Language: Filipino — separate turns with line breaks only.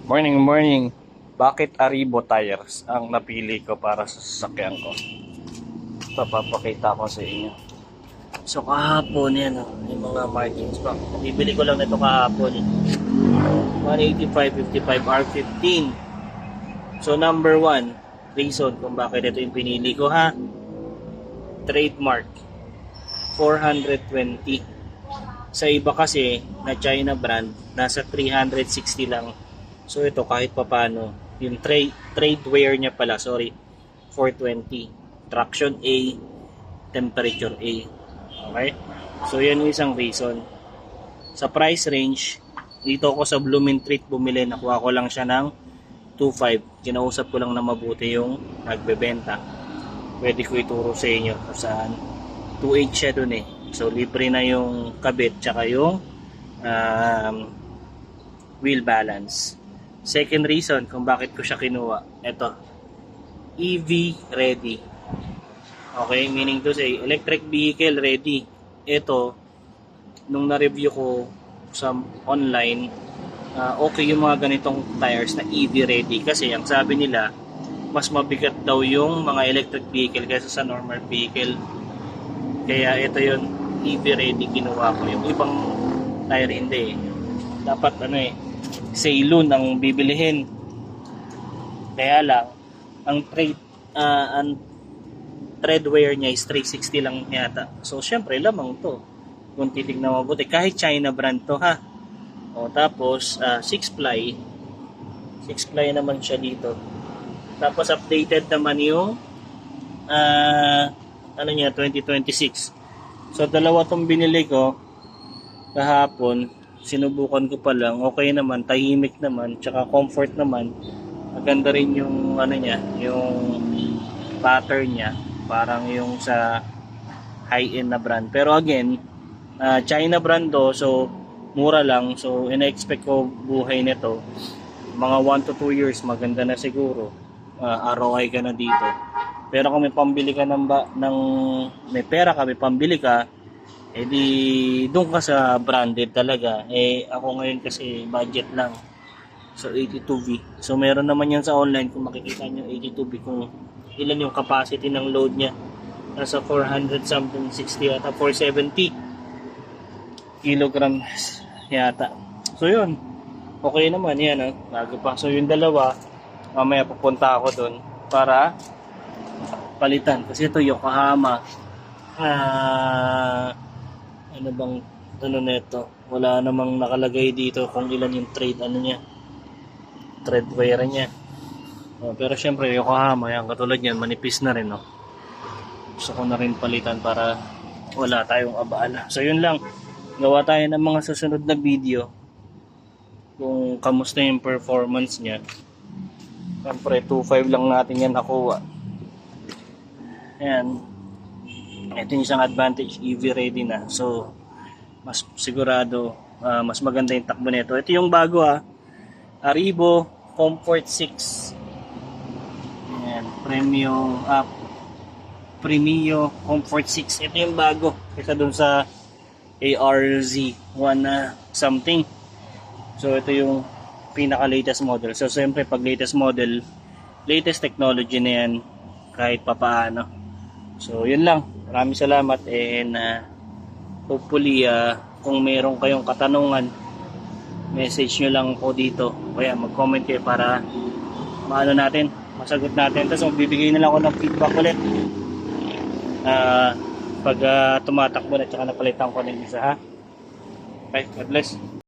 Morning, morning. Bakit Arribo tires ang napili ko para sa sasakyan ko? Papapakita ko sa inyo. So kahapon yan, yung mga margins pa. Bibili ko lang nito kahapon. 185.55 R15. So number 1, reason kung bakit ito yung pinili ko ha. Trademark 420. Sa iba kasi na China brand, nasa 360 lang. So ito kahit papano, yung trade wear niya pala, 420. Traction A, temperature A. Okay? So yan yung isang reason. Sa price range, dito ako sa Blumentritt bumili, nakuha ko lang siya ng 2.5. Kinausap ko lang na mabuti yung nagbebenta. Pwede ko ituro sa inyo kung saan. 2.8 siya dun eh. So libre na yung kabit tsaka yung wheel balance. Second reason kung bakit ko siya kinuha, ito, EV ready. Okay, meaning to say, electric vehicle ready. Ito, nung na-review ko sa online, okay yung mga ganitong tires na EV ready. Kasi ang sabi nila, mas mabigat daw yung mga electric vehicle kaysa sa normal vehicle. Kaya ito yung EV ready kinuha ko. Yung ibang tire hindi. Dapat Ceylon ang bibilihin. Kaya lang ang tread wear niya is 360 lang yata. So syempre lamang to kung titignan mabuti, kahit China brand to ha. O tapos 6 ply naman siya dito. Tapos updated naman yung 2026. So dalawa tong binili ko kahapon. Sinubukan ko pa lang, okay naman, tahimik naman, tsaka comfort naman. Maganda rin yung yung pattern niya, parang yung sa high-end na brand. Pero again, China brand to, so mura lang. So ina-expect ko buhay nito mga 1 to 2 years, maganda na siguro. ROI ka na dito. Pero kung may pambili ka may pera ka, may pambili ka, di doon ka sa branded talaga. Ako ngayon kasi budget lang. So 82V. So meron naman yan sa online kung makikita nyo 82V kung ilan yung capacity ng load niya. Nasa 400 something 60 yata, 470 kilograms yata. So yun. Okay naman yan bago pa. So yung dalawa, mamaya pupunta ako doon para palitan. Kasi ito Yokohama. Ano bang neto? Wala namang nakalagay dito kung ilan yung tread wear niya. Pero syempre Yokohama yan, katulad yan, manipis na rin Gusto ko na rin palitan para wala tayong abala. So yun lang, gawa tayo ng mga susunod na video kung kamusta yung performance niya. Syempre 2.5 lang natin yan nakuha. Ayan. Ito yung isang advantage, EV ready na. So, mas sigurado, mas maganda yung takbo nito. Ito yung bago Arribo Comfort 6. Ayan, Premio Comfort 6. Ito yung bago. Kaysa dun sa ARZ1 something. So, ito yung pinaka-latest model. So, siyempre, pag latest model, latest technology na yan, kahit papaano. So, yun lang. Maraming salamat and hopefully kung meron kayong katanungan, message nyo lang po dito. Kaya mag-comment kayo para masagot natin. Tapos magbibigay na lang ako ng feedback ulit pag tumatakbo na tsaka napalitan ko ng isa ha. Okay, God bless.